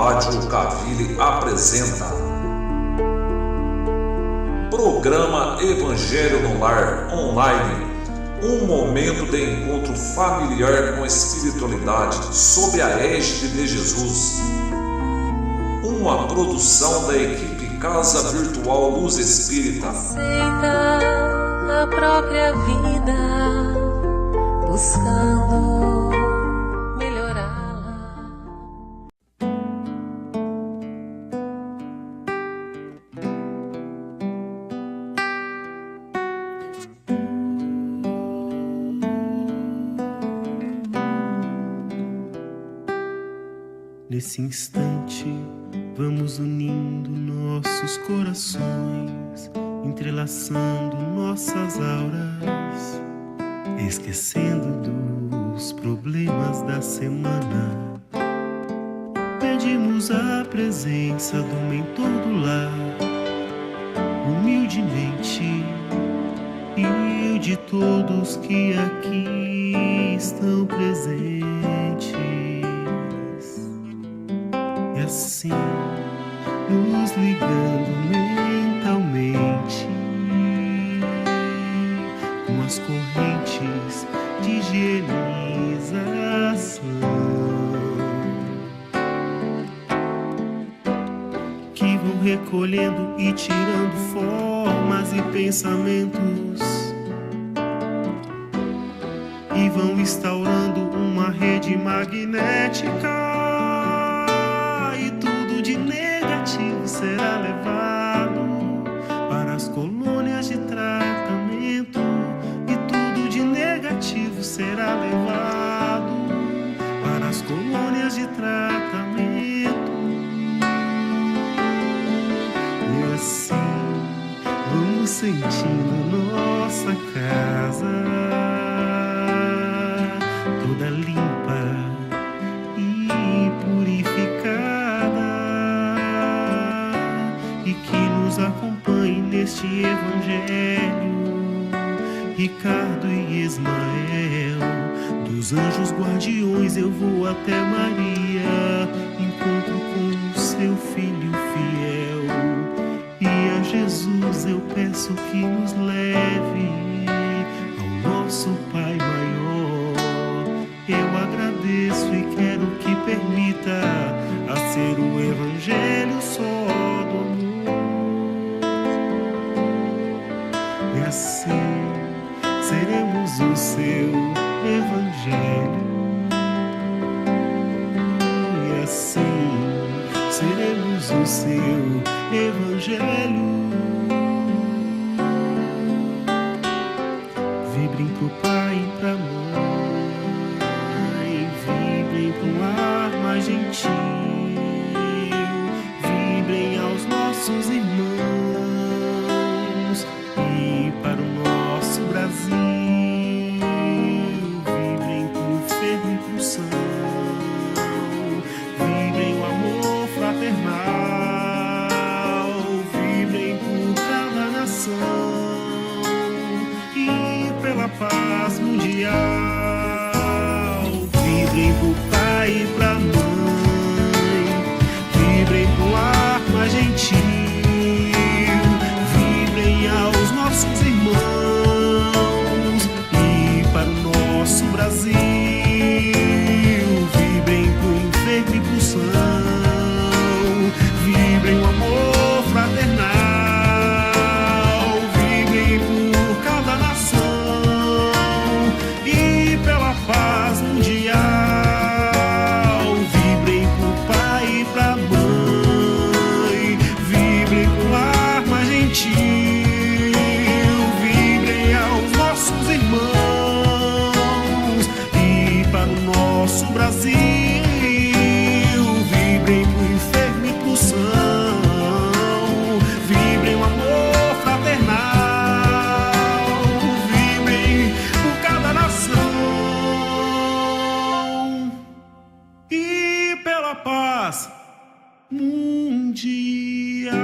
Rádio Alcaville apresenta Programa Evangelho no Lar Online, um momento de encontro familiar com a espiritualidade sob a égide de Jesus. Uma produção da equipe Casa Virtual Luz Espírita. Aceita a própria vida, buscando melhorá-la. Nesse instante, vamos unindo nossos corações, entrelaçando nossas auras, esquecendo dos problemas da semana. Pedimos a presença do mentor do lar, humildemente, e de todos que aqui estão presentes. E assim, nos ligando mentalmente com as correntes de higienização que vão recolhendo e tirando formas e pensamentos e vão instaurando uma rede magnética. De negativo será levado para as colônias de tratamento, e tudo de negativo será levado para as colônias de tratamento. E assim vamos sentindo nossa casa toda limpa e purificada, e que nos acompanhe neste Evangelho Ricardo e Ismael. Dos anjos guardiões eu vou até Maria, encontro com o seu filho fiel, e a Jesus eu peço que nos leve ao nosso Pai maior. Eu agradeço e quero que permita a ser o Evangelho só do amor. E assim seremos o seu Evangelho. E assim seremos o seu Evangelho. Vibrem pro pai e pra mãe, vibrem pro lar mais gentil, vibrem aos nossos irmãos e para o nosso Brasil. Vibrem pro enfermo e pro são, vibrem o amor fraternal, vibrem por cada nação e pela paz mundial. Vibrem pro pai e pra mãe, vibrem pro ar mais gentil, vibrem aos nossos irmãos e para o nosso Brasil. Vibrem pro enfermo e pro são, vibrem o amor fraternal, vibrem por cada nação e pela paz mundial. Vibrem pro pai e pra mãe, vibrem pro lar mais gentil, vibrem aos nossos irmãos e para o nosso Brasil. Vibrem pro enfermo e pro são, vibrem o amor fraternal, vibrem por cada nação e pela paz mundial.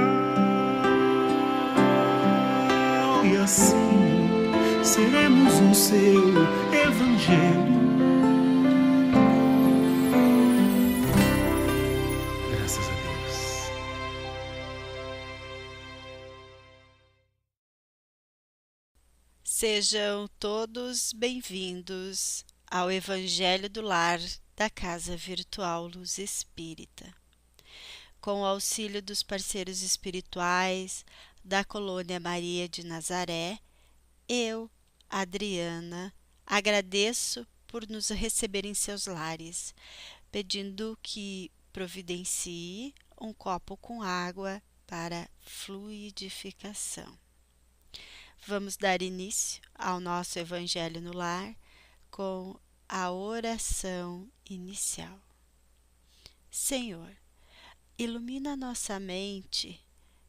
E assim seremos o seu Evangelho. Graças Sejam todos bem-vindos ao Evangelho do Lar da Casa Virtual Luz Espírita. Com o auxílio dos parceiros espirituais da Colônia Maria de Nazaré, eu, Adriana, agradeço por nos receber em seus lares, pedindo que providencie um copo com água para fluidificação. Vamos dar início ao nosso Evangelho no Lar com a oração inicial. Senhor, ilumina nossa mente,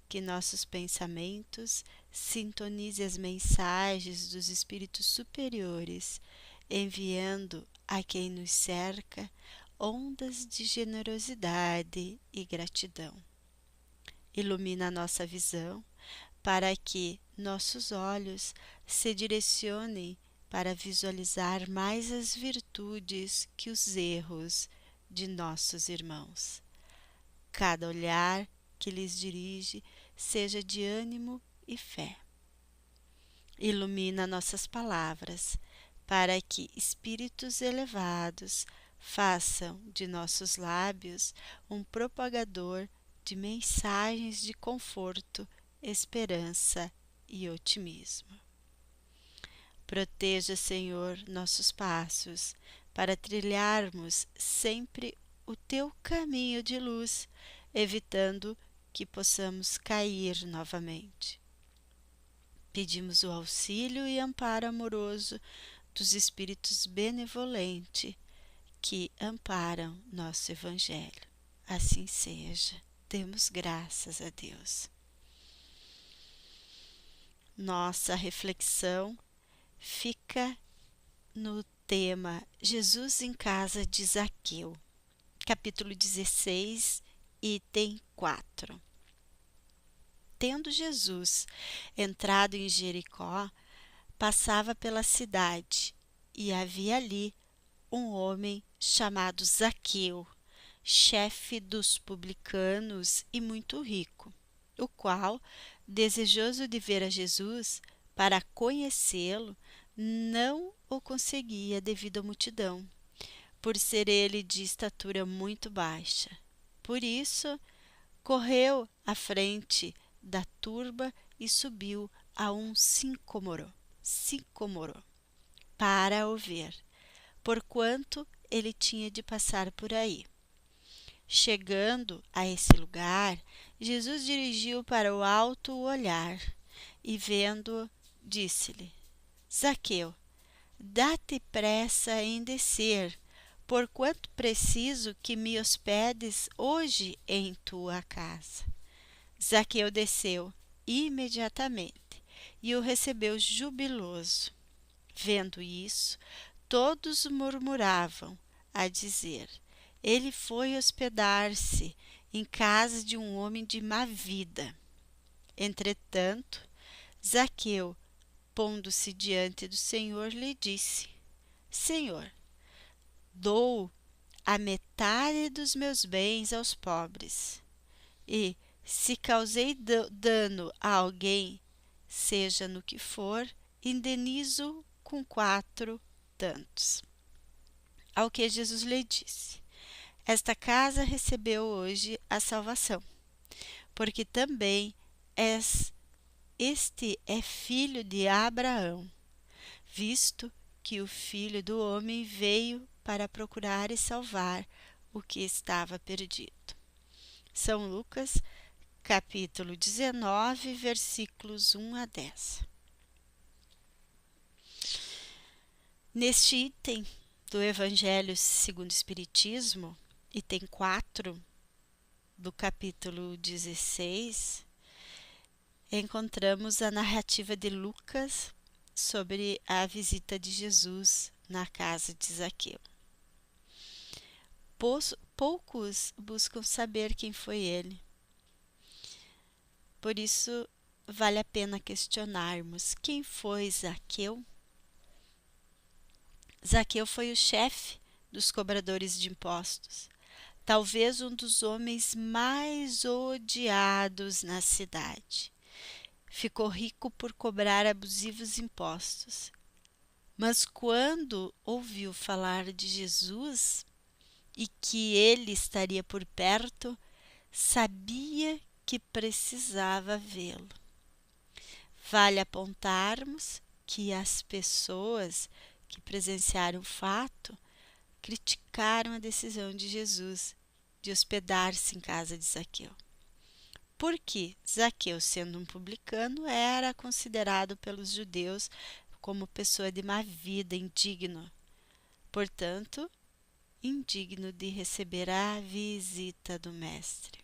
que nossos pensamentos sintonizem as mensagens dos Espíritos superiores, enviando a quem nos cerca ondas de generosidade e gratidão. Ilumina nossa visão, para que nossos olhos se direcionem para visualizar mais as virtudes que os erros de nossos irmãos. Cada olhar que lhes dirige seja de ânimo e fé. Ilumina nossas palavras, para que espíritos elevados façam de nossos lábios um propagador de mensagens de conforto, esperança e otimismo. Proteja, Senhor, nossos passos, para trilharmos sempre o Teu caminho de luz, evitando que possamos cair novamente. Pedimos o auxílio e amparo amoroso dos Espíritos benevolentes que amparam nosso Evangelho. Assim seja. Demos graças a Deus. Nossa reflexão fica no tema Jesus em casa de Zaqueu, capítulo 16, item 4. Tendo Jesus entrado em Jericó, passava pela cidade, e havia ali um homem chamado Zaqueu, chefe dos publicanos e muito rico, o qual, desejoso de ver a Jesus para conhecê-lo, não o conseguia devido à multidão, por ser ele de estatura muito baixa. Por isso, correu à frente da turba e subiu a um sicômoro para o ver, porquanto ele tinha de passar por aí. Chegando a esse lugar, Jesus dirigiu para o alto o olhar e, vendo-o, disse-lhe: Zaqueu, dá-te pressa em descer, porquanto preciso que me hospedes hoje em tua casa. Zaqueu desceu imediatamente e o recebeu jubiloso. Vendo isso, todos murmuravam, a dizer: ele foi hospedar-se em casa de um homem de má vida. Entretanto, Zaqueu, pondo-se diante do Senhor, lhe disse: Senhor, dou a metade dos meus bens aos pobres, e, se causei dano a alguém, seja no que for, indenizo com 4 tantos. Ao que Jesus lhe disse: esta casa recebeu hoje a salvação, porque também este é filho de Abraão, visto que o Filho do Homem veio para procurar e salvar o que estava perdido. São Lucas, capítulo 19, versículos 1 a 10. Neste item do Evangelho segundo o Espiritismo, item 4 do capítulo 16, encontramos a narrativa de Lucas sobre a visita de Jesus na casa de Zaqueu. Poucos buscam saber quem foi ele. Por isso, vale a pena questionarmos: quem foi Zaqueu? Zaqueu foi o chefe dos cobradores de impostos, talvez um dos homens mais odiados na cidade. ficou rico por cobrar abusivos impostos. Mas quando ouviu falar de Jesus e que ele estaria por perto, sabia que precisava vê-lo. Vale apontarmos que as pessoas que presenciaram o fato criticaram a decisão de Jesus de hospedar-se em casa de Zaqueu. Porque Zaqueu, sendo um publicano, era considerado pelos judeus como pessoa de má vida, indigno. Portanto, indigno de receber a visita do Mestre.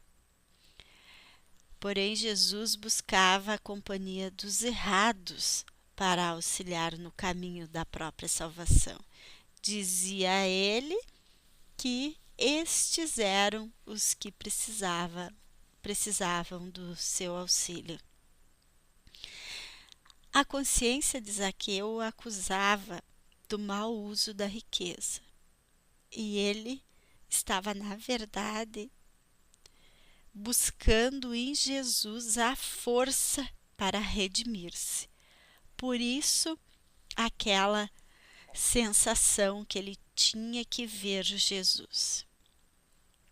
Porém, Jesus buscava a companhia dos errados para auxiliar no caminho da própria salvação. Dizia ele que estes eram os que precisavam do seu auxílio. A consciência de Zaqueu o acusava do mau uso da riqueza, e ele estava, na verdade, buscando em Jesus a força para redimir-se. Por isso, aquela sensação que ele tinha que ver Jesus.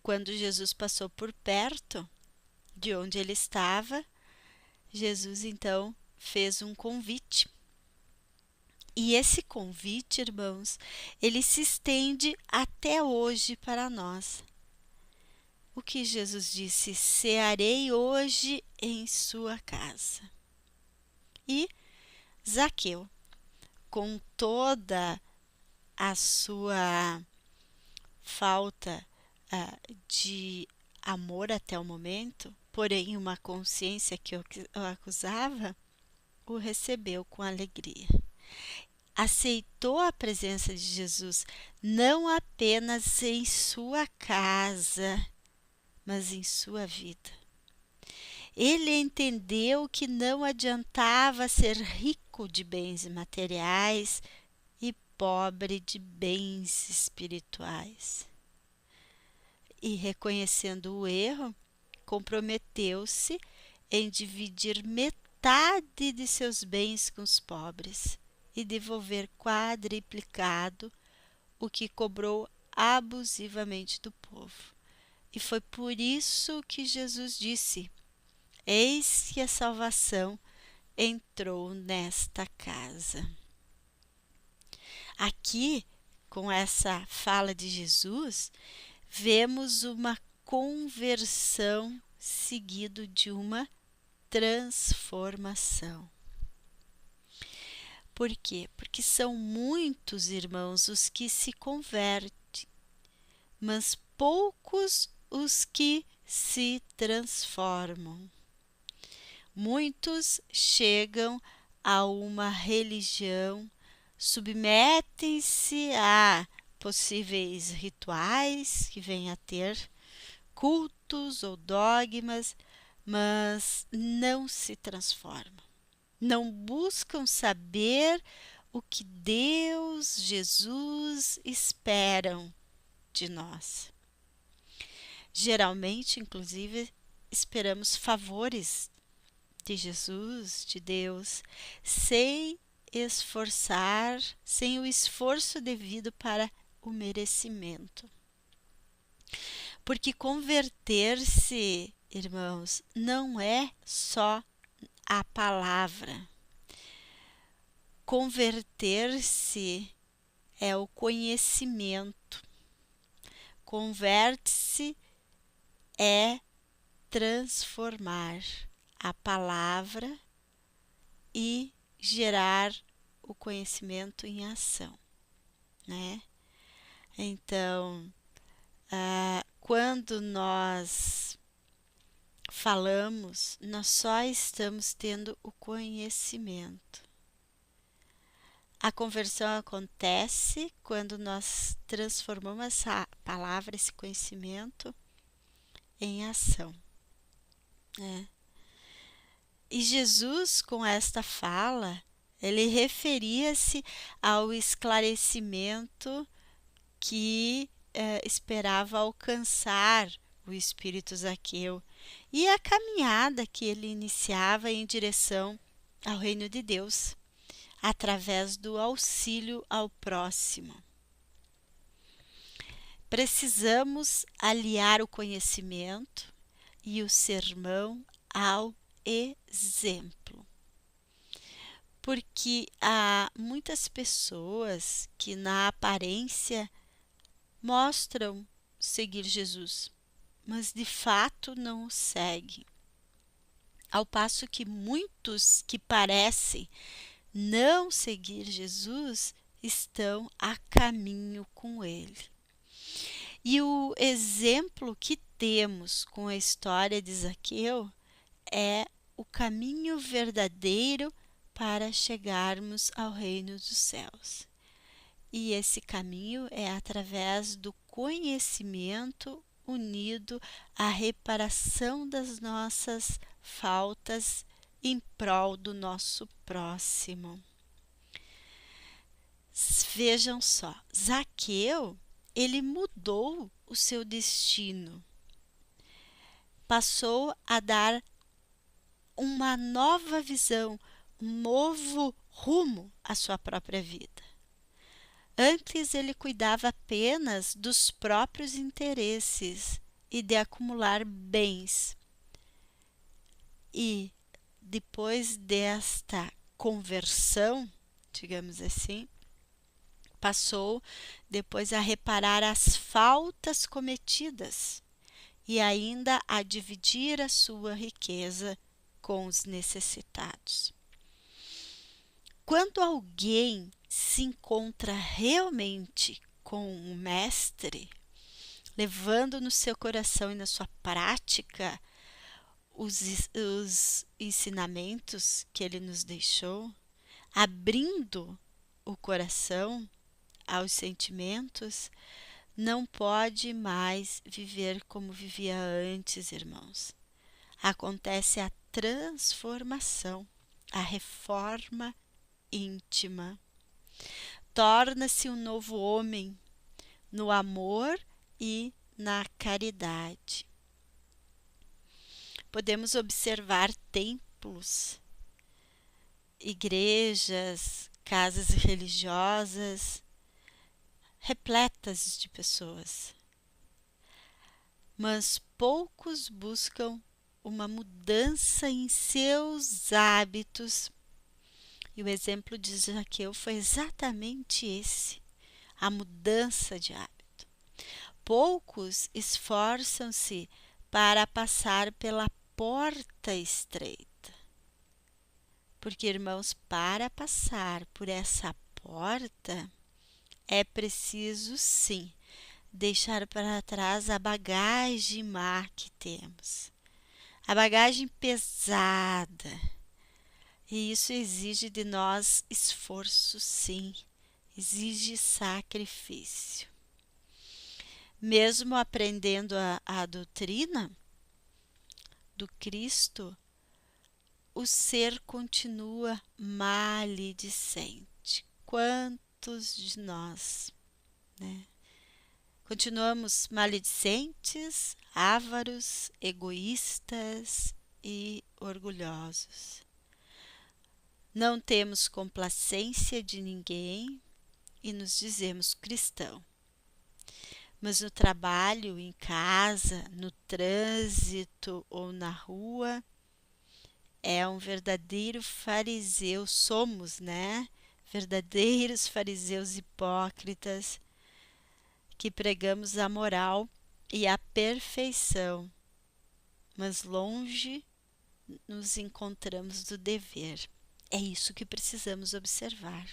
Quando Jesus passou por perto de onde ele estava, Jesus então fez um convite. E esse convite, irmãos, ele se estende até hoje para nós. O que Jesus disse: cearei hoje em sua casa. E Zaqueu, com toda a sua falta de amor até o momento, porém uma consciência que o acusava, o recebeu com alegria. Aceitou a presença de Jesus não apenas em sua casa, mas em sua vida. Ele entendeu que não adiantava ser rico de bens materiais e pobre de bens espirituais. E reconhecendo o erro, comprometeu-se em dividir metade de seus bens com os pobres e devolver quadriplicado o que cobrou abusivamente do povo. E foi por isso que Jesus disse: eis que a salvação entrou nesta casa. Aqui, com essa fala de Jesus, vemos uma conversão seguido de uma transformação. Por quê? Porque são muitos, irmãos, os que se convertem, mas poucos os que se transformam. Muitos chegam a uma religião, submetem-se a possíveis rituais que venham a ter, cultos ou dogmas, mas não se transformam. Não buscam saber o que Deus, Jesus esperam de nós. Geralmente, inclusive, esperamos favores de Jesus, de Deus, sem o esforço devido para o merecimento. Porque converter-se, irmãos, não é só a palavra. Converter-se é o conhecimento. Converte-se é transformar a palavra e gerar o conhecimento em ação, né? Então, quando nós falamos, nós só estamos tendo o conhecimento. A conversão acontece quando nós transformamos essa palavra, esse conhecimento, em ação, né? E Jesus, com esta fala, ele referia-se ao esclarecimento que esperava alcançar o espírito Zaqueu e a caminhada que ele iniciava em direção ao reino de Deus, através do auxílio ao próximo. Precisamos aliar o conhecimento e o sermão ao exemplo, porque há muitas pessoas que na aparência mostram seguir Jesus, mas de fato não o seguem, ao passo que muitos que parecem não seguir Jesus estão a caminho com ele. E o exemplo que temos com a história de Zaqueu é o caminho verdadeiro para chegarmos ao reino dos céus. E esse caminho é através do conhecimento unido à reparação das nossas faltas em prol do nosso próximo. Vejam só, Zaqueu, ele mudou o seu destino, passou a dar uma nova visão, um novo rumo à sua própria vida. Antes ele cuidava apenas dos próprios interesses e de acumular bens. E depois desta conversão, digamos assim, passou depois a reparar as faltas cometidas e ainda a dividir a sua riqueza com os necessitados. Quando alguém se encontra realmente com o Mestre, levando no seu coração e na sua prática os ensinamentos que ele nos deixou, abrindo o coração aos sentimentos, não pode mais viver como vivia antes, irmãos. Acontece a transformação, a reforma íntima. Torna-se um novo homem no amor e na caridade. Podemos observar templos, igrejas, casas religiosas repletas de pessoas, mas poucos buscam uma mudança em seus hábitos. E o exemplo de Zaqueu foi exatamente esse, a mudança de hábito. Poucos esforçam-se para passar pela porta estreita. Porque, irmãos, para passar por essa porta, é preciso, sim, deixar para trás a bagagem má que temos, a bagagem pesada. E isso exige de nós esforço, sim, exige sacrifício. Mesmo aprendendo a doutrina do Cristo, o ser continua maledicente. Quantos de nós, né? Continuamos maledicentes, ávaros, egoístas e orgulhosos. Não temos complacência de ninguém e nos dizemos cristão. Mas no trabalho, em casa, no trânsito ou na rua, é um verdadeiro fariseu. Somos, né? Verdadeiros fariseus hipócritas que pregamos a moral e a perfeição, mas longe nos encontramos do dever. É isso que precisamos observar.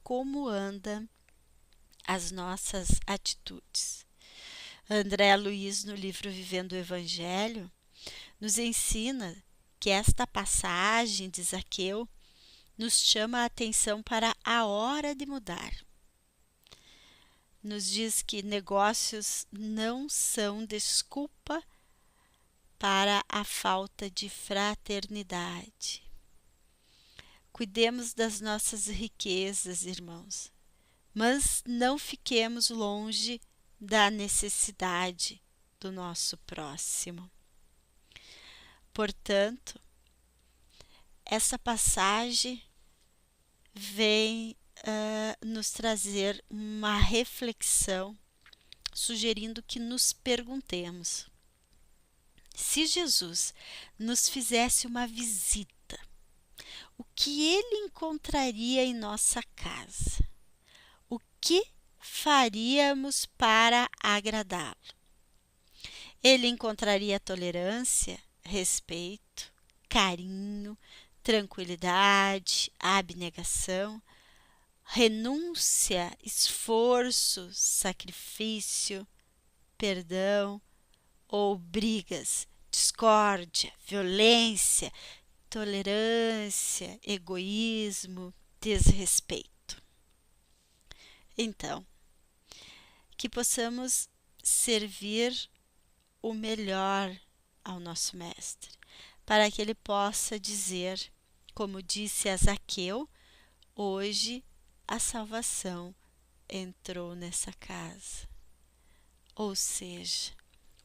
Como andam as nossas atitudes? André Luiz, no livro Vivendo o Evangelho, nos ensina que esta passagem de Zaqueu nos chama a atenção para a hora de mudar. Nos diz que negócios não são desculpa para a falta de fraternidade. Cuidemos das nossas riquezas, irmãos, mas não fiquemos longe da necessidade do nosso próximo. Portanto, essa passagem vem nos trazer uma reflexão, sugerindo que nos perguntemos: se Jesus nos fizesse uma visita, o que ele encontraria em nossa casa? O que faríamos para agradá-lo? Ele encontraria tolerância, respeito, carinho, tranquilidade, abnegação, renúncia, esforço, sacrifício, perdão, ou brigas, discórdia, violência, intolerância, egoísmo, desrespeito? Então, que possamos servir o melhor ao nosso Mestre, para que ele possa dizer, como disse a Zaqueu: hoje a salvação entrou nessa casa. Ou seja,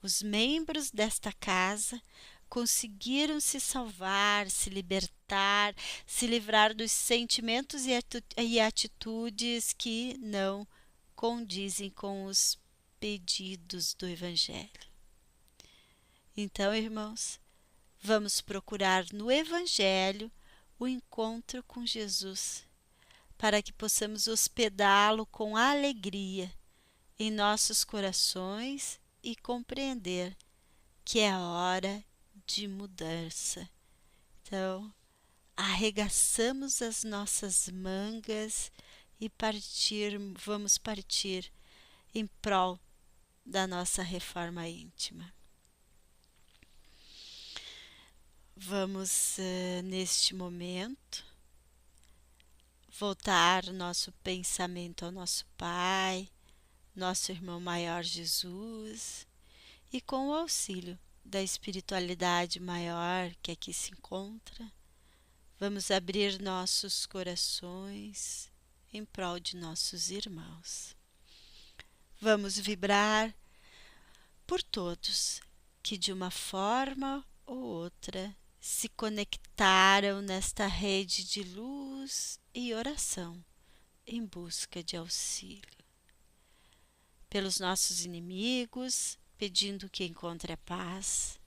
os membros desta casa conseguiram se salvar, se libertar, se livrar dos sentimentos e atitudes que não condizem com os pedidos do Evangelho. Então, irmãos, vamos procurar no Evangelho o encontro com Jesus, para que possamos hospedá-lo com alegria em nossos corações e compreender que é a hora de mudança. Então, arregaçamos as nossas mangas e vamos partir em prol da nossa reforma íntima. Vamos, neste momento, voltar nosso pensamento ao nosso Pai, nosso irmão maior Jesus, e com o auxílio da espiritualidade maior que aqui se encontra, vamos abrir nossos corações em prol de nossos irmãos. Vamos vibrar por todos que de uma forma ou outra se conectaram nesta rede de luz e oração em busca de auxílio. Pelos nossos inimigos, pedindo que encontre a paz.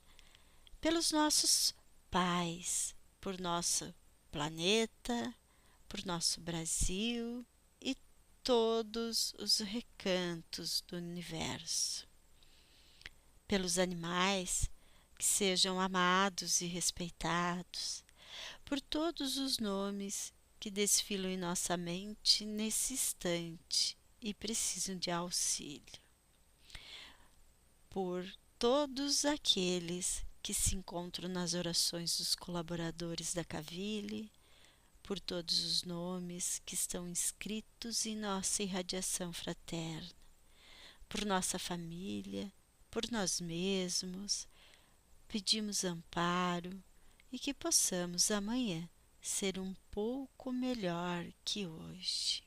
Pelos nossos pais, por nosso planeta, por nosso Brasil e todos os recantos do universo. Pelos animais, que sejam amados e respeitados, por todos os nomes que desfilam em nossa mente nesse instante e precisam de auxílio, por todos aqueles que se encontram nas orações dos colaboradores da Cavile, por todos os nomes que estão inscritos em nossa irradiação fraterna, por nossa família, por nós mesmos. Pedimos amparo e que possamos amanhã ser um pouco melhor que hoje.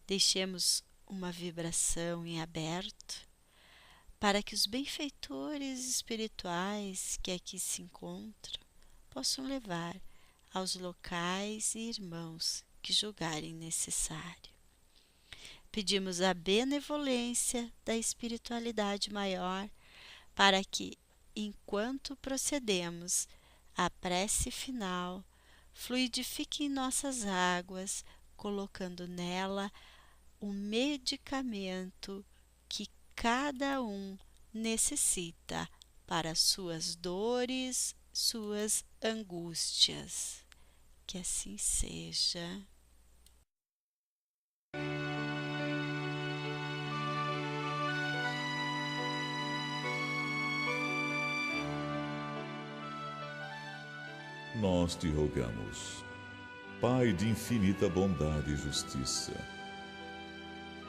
Deixemos uma vibração em aberto para que os benfeitores espirituais que aqui se encontram possam levar aos locais e irmãos que julgarem necessário. Pedimos a benevolência da espiritualidade maior para que, enquanto procedemos à prece final, fluidifique em nossas águas, colocando nela o medicamento que cada um necessita para suas dores, suas angústias. Que assim seja. Nós te rogamos, Pai de infinita bondade e justiça,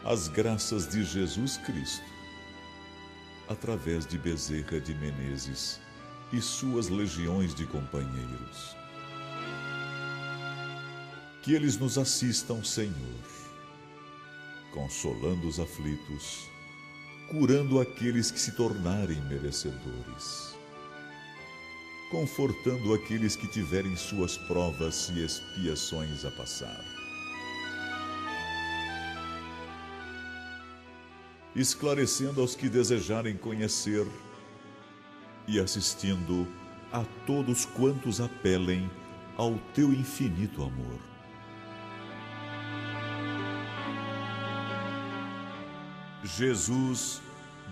as graças de Jesus Cristo, através de Bezerra de Menezes e suas legiões de companheiros, que eles nos assistam, Senhor, consolando os aflitos, curando aqueles que se tornarem merecedores, confortando aqueles que tiverem suas provas e expiações a passar, esclarecendo aos que desejarem conhecer e assistindo a todos quantos apelem ao teu infinito amor. Jesus,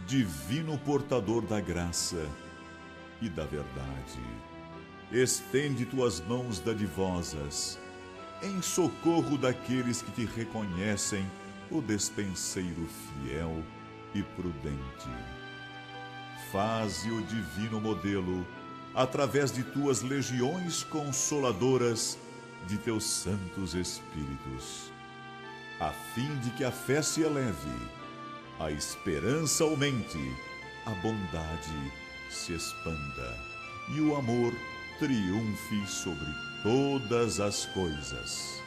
divino portador da graça e da verdade, estende tuas mãos dadivosas em socorro daqueles que te reconhecem o despenseiro fiel e prudente. Faze o divino modelo através de tuas legiões consoladoras de teus santos espíritos, a fim de que a fé se eleve, a esperança aumente, a bondade se expanda e o amor triunfe sobre todas as coisas.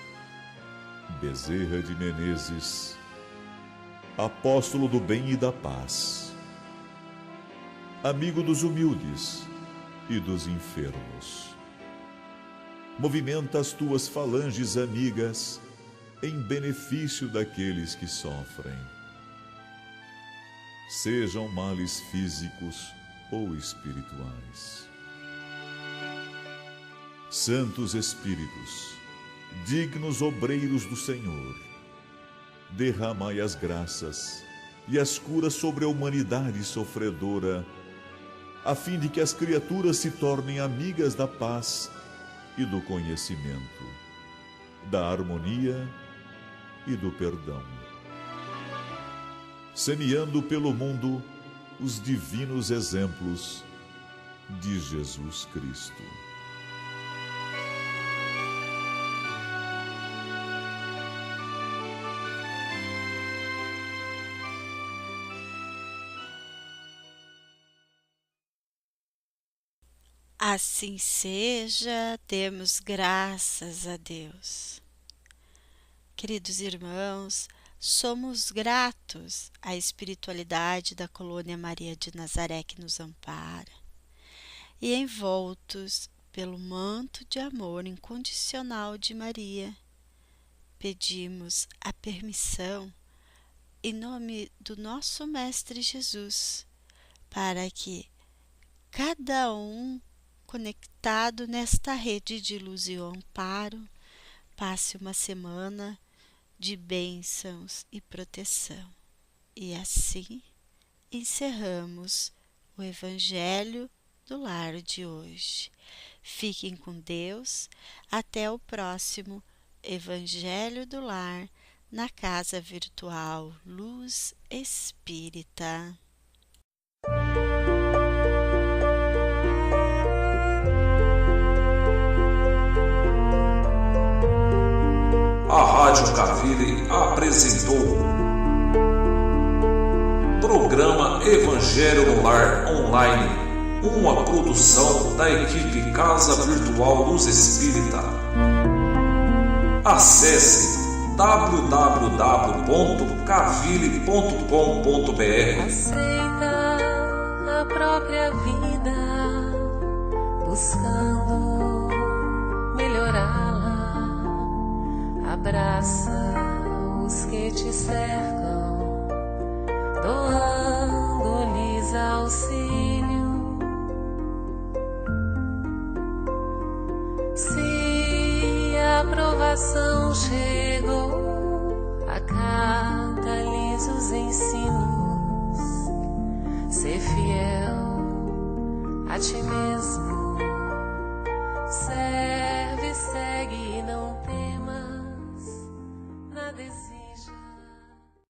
Bezerra de Menezes, apóstolo do bem e da paz, amigo dos humildes e dos enfermos, movimenta as tuas falanges amigas em benefício daqueles que sofrem, sejam males físicos ou espirituais. Santos Espíritos, dignos obreiros do Senhor, derramai as graças e as curas sobre a humanidade sofredora, a fim de que as criaturas se tornem amigas da paz e do conhecimento, da harmonia e do perdão, semeando pelo mundo os divinos exemplos de Jesus Cristo. Assim seja, demos graças a Deus. Queridos irmãos, somos gratos à espiritualidade da Colônia Maria de Nazaré que nos ampara, e envoltos pelo manto de amor incondicional de Maria, pedimos a permissão, em nome do nosso Mestre Jesus, para que cada um conectado nesta rede de luz e amparo passe uma semana de bênçãos e proteção. E assim encerramos o Evangelho do Lar de hoje. Fiquem com Deus. Até o próximo Evangelho do Lar na Casa Virtual Luz Espírita. A Rádio Cavile apresentou Programa Evangelho no Lar Online, uma produção da equipe Casa Virtual Luz Espírita. Acesse www.cavile.com.br. Aceita a própria vida, buscando melhorá-la. Abraça os que te cercam, doando-lhes auxílio. Se a aprovação chegou, acata-lhes os ensinos. Ser fiel a ti mesmo,